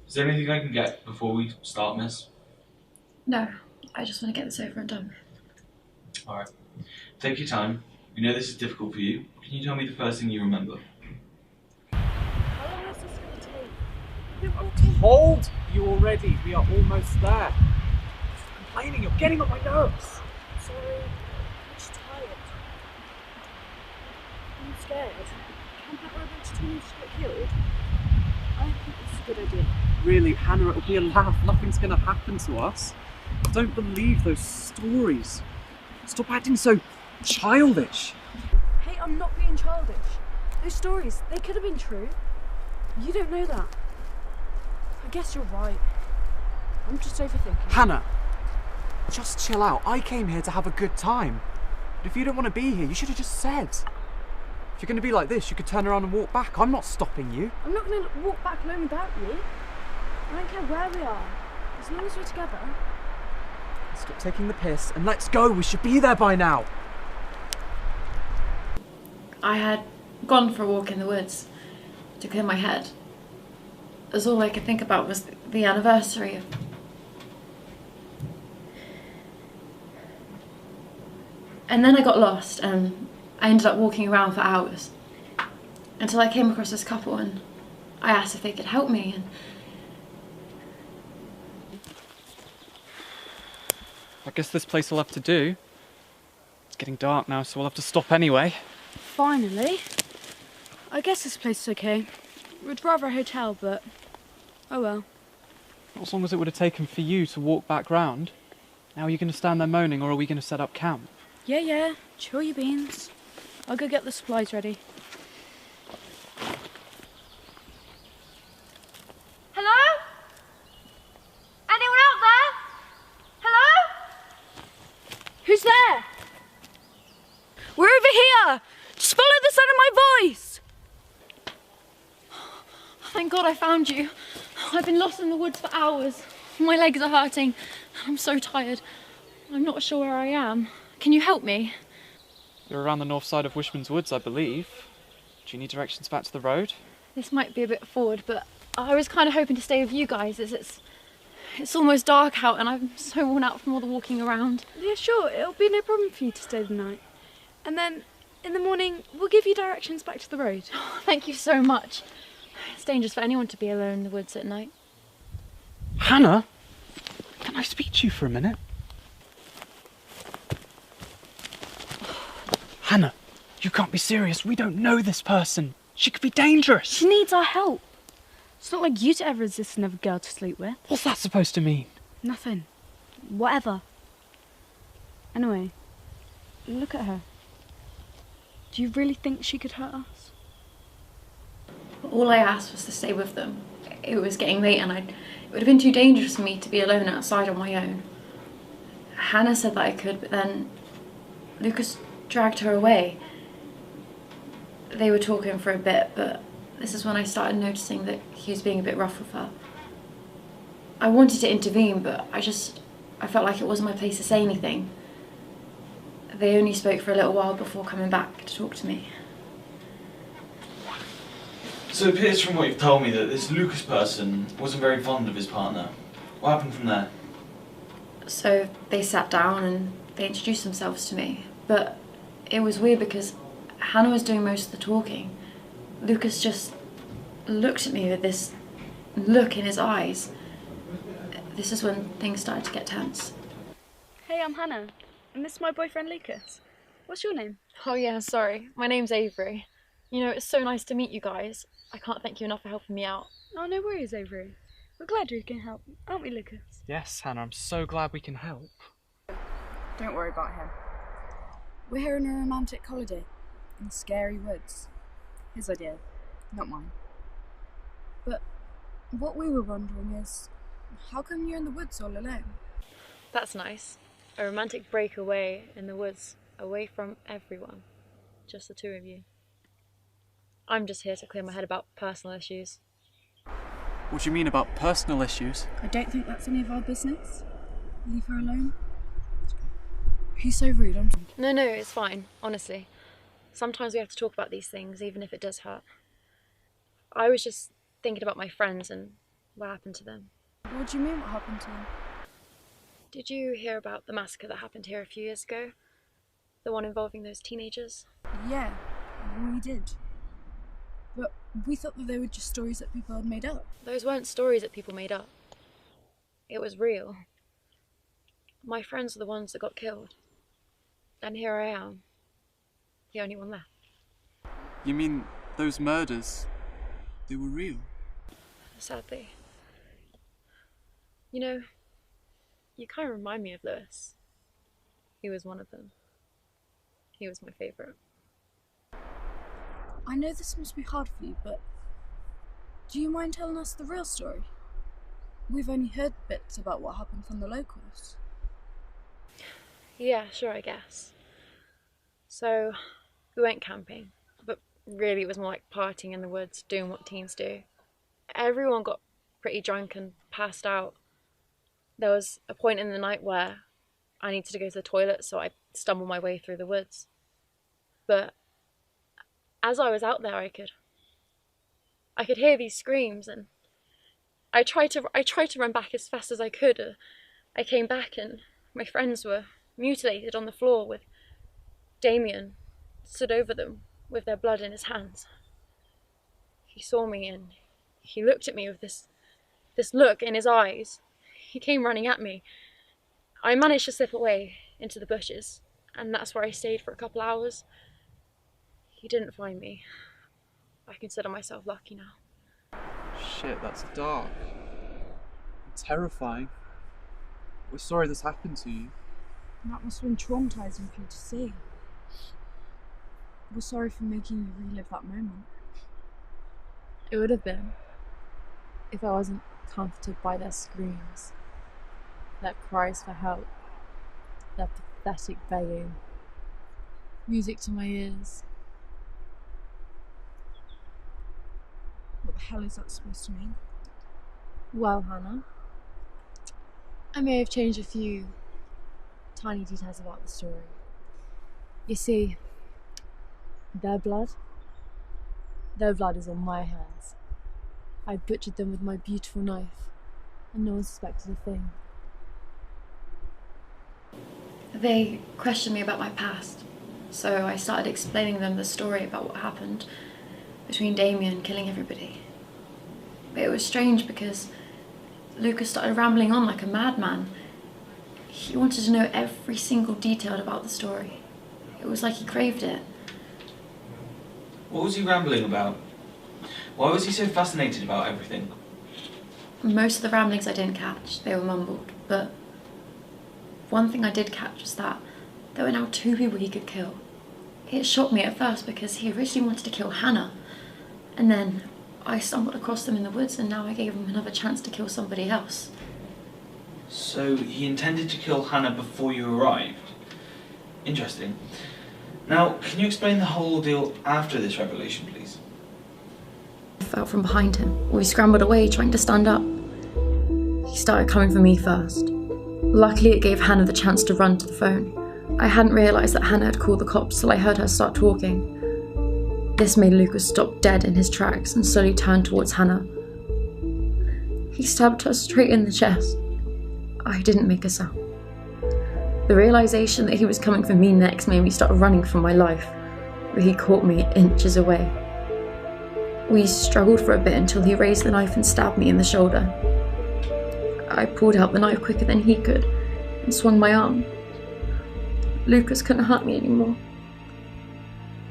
Is there anything I can get before we start, miss? No, I just want to get this over and done with. Alright. Take your time. We know this is difficult for you. Can you tell me the first thing you remember? How long is this going to take? I've told you already, we are almost there. Stop complaining, you're getting on my nerves. Sorry, I'm just tired. I'm scared. Can't that revenge just get killed? I think it's a good idea. Really, Hannah, it'll be a laugh. Nothing's going to happen to us. Don't believe those stories. Stop acting so childish. Hey, I'm not being childish. Those stories, they could have been true. You don't know that. I guess you're right. I'm just overthinking. Hannah, just chill out. I came here to have a good time. But if you don't want to be here, you should have just said. If you're going to be like this, you could turn around and walk back. I'm not stopping you. I'm not going to walk back alone without you. I don't care where we are, as long as we're together. Stop taking the piss and let's go. We should be there by now. I had gone for a walk in the woods to clear my head, as all I could think about was the anniversary of... And then I got lost and I ended up walking around for hours until I came across this couple and I asked if they could help me. And I guess this place will have to do. It's getting dark now, so we'll have to stop anyway. Finally. I guess this place is okay. We'd rather a hotel, but oh well. Not as long as it would have taken for you to walk back round. Now are you going to stand there moaning, or are we going to set up camp? Yeah, chill your beans. I'll go get the supplies ready. Hello? Anyone out there? Hello? Who's there? We're over here! Just follow the sound of my voice! thank God I found you. I've been lost in the woods for hours. My legs are hurting. I'm so tired. I'm not sure where I am. Can you help me? You're around the north side of Wishman's Woods, I believe. Do you need directions back to the road? This might be a bit forward, but I was kind of hoping to stay with you guys as it's almost dark out and I'm so worn out from all the walking around. Yeah, sure, it'll be no problem for you to stay the night. And then, in the morning, we'll give you directions back to the road. Thank you so much. It's dangerous for anyone to be alone in the woods at night. Hannah? Can I speak to you for a minute? Hannah, you can't be serious. We don't know this person. She could be dangerous. She needs our help. It's not like you to ever resist another girl to sleep with. What's that supposed to mean? Nothing. Whatever. Anyway, look at her. Do you really think she could hurt us? All I asked was to stay with them. It was getting late and it would have been too dangerous for me to be alone outside on my own. Hannah said that I could, but then Lucas dragged her away. They were talking for a bit, but this is when I started noticing that he was being a bit rough with her. I wanted to intervene, but I felt like it wasn't my place to say anything. They only spoke for a little while before coming back to talk to me. So it appears from what you've told me that this Lucas person wasn't very fond of his partner. What happened from there? So they sat down and they introduced themselves to me, but it was weird because Hannah was doing most of the talking. Lucas just looked at me with this look in his eyes. This is when things started to get tense. Hey, I'm Hannah, and this is my boyfriend Lucas. What's your name? Oh yeah, sorry. My name's Avery. You know, it's so nice to meet you guys. I can't thank you enough for helping me out. Oh, no worries, Avery. We're glad we can help, aren't we, Lucas? Yes, Hannah, I'm so glad we can help. Don't worry about him. We're here on a romantic holiday in scary woods. His idea, not mine. But what we were wondering is, how come you're in the woods all alone? That's nice. A romantic breakaway in the woods, away from everyone. Just the two of you. I'm just here to clear my head about personal issues. What do you mean about personal issues? I don't think that's any of our business. Leave her alone. He's so rude, I'm sorry. No, it's fine, honestly. Sometimes we have to talk about these things, even if it does hurt. I was just thinking about my friends and what happened to them. What do you mean, what happened to them? Did you hear about the massacre that happened here a few years ago? The one involving those teenagers? Yeah, we did. But we thought that they were just stories that people had made up. Those weren't stories that people made up. It was real. My friends were the ones that got killed. And here I am, the only one left. You mean those murders, they were real? Sadly. You know, you kind of remind me of Lewis. He was one of them. He was my favourite. I know this must be hard for you, but do you mind telling us the real story? We've only heard bits about what happened from the locals. Yeah, sure, I guess. So, we went camping, but really it was more like partying in the woods, doing what teens do. Everyone got pretty drunk and passed out. There was a point in the night where I needed to go to the toilet, so I stumbled my way through the woods. But as I was out there, I could hear these screams, and I tried to run back as fast as I could. I came back, and my friends were mutilated on the floor, with Damien stood over them with their blood in his hands. He saw me, and he looked at me with this look in his eyes. He came running at me. I managed to slip away into the bushes, and that's where I stayed for a couple hours. He didn't find me. I consider myself lucky now. Shit, that's dark. And terrifying. We're sorry this happened to you. That must have been traumatising for you to see. We're sorry for making you relive that moment. It would have been if I wasn't comforted by their screams, their cries for help, their pathetic begging, music to my ears. What the hell is that supposed to mean? Well, Hannah, I may have changed a few tiny details about the story. You see, their blood is on my hands. I butchered them with my beautiful knife, and no one suspected a thing. They questioned me about my past, so I started explaining them the story about what happened between Damien killing everybody. But it was strange because Lucas started rambling on like a madman. He wanted to know every single detail about the story. It was like he craved it. What was he rambling about? Why was he so fascinated about everything? Most of the ramblings I didn't catch, they were mumbled, but one thing I did catch was that there were now 2 people he could kill. It shocked me at first because he originally wanted to kill Hannah, and then I stumbled across them in the woods, and now I gave him another chance to kill somebody else. So he intended to kill Hannah before you arrived? Interesting. Now, can you explain the whole ordeal after this revelation, please? I fell from behind him. We scrambled away, trying to stand up. He started coming for me first. Luckily, it gave Hannah the chance to run to the phone. I hadn't realised that Hannah had called the cops till I heard her start talking. This made Lucas stop dead in his tracks and slowly turn towards Hannah. He stabbed her straight in the chest. I didn't make a sound. The realisation that he was coming for me next made me start running for my life, but he caught me inches away. We struggled for a bit until he raised the knife and stabbed me in the shoulder. I pulled out the knife quicker than he could and swung my arm. Lucas couldn't hurt me anymore.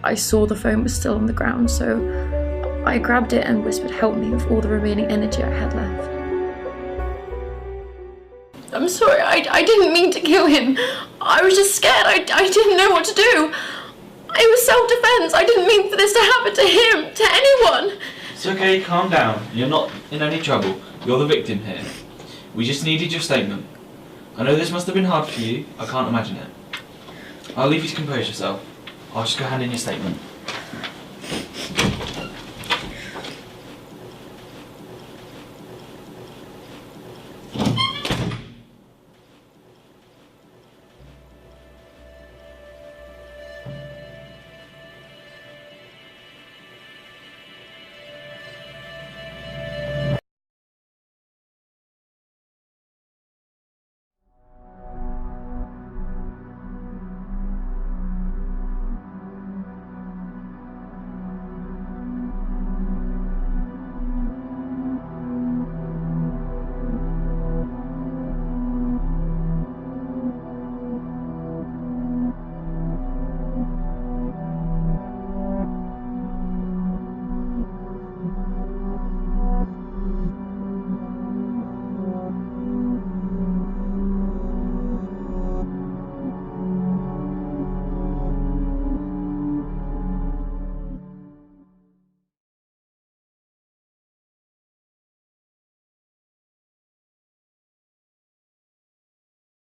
I saw the phone was still on the ground, so I grabbed it and whispered help me with all the remaining energy I had left. I'm sorry, I didn't mean to kill him. I was just scared. I didn't know what to do. It was self-defense. I didn't mean for this to happen to him, to anyone. It's okay, calm down. You're not in any trouble. You're the victim here. We just needed your statement. I know this must have been hard for you. I can't imagine it. I'll leave you to compose yourself. I'll just go hand in your statement.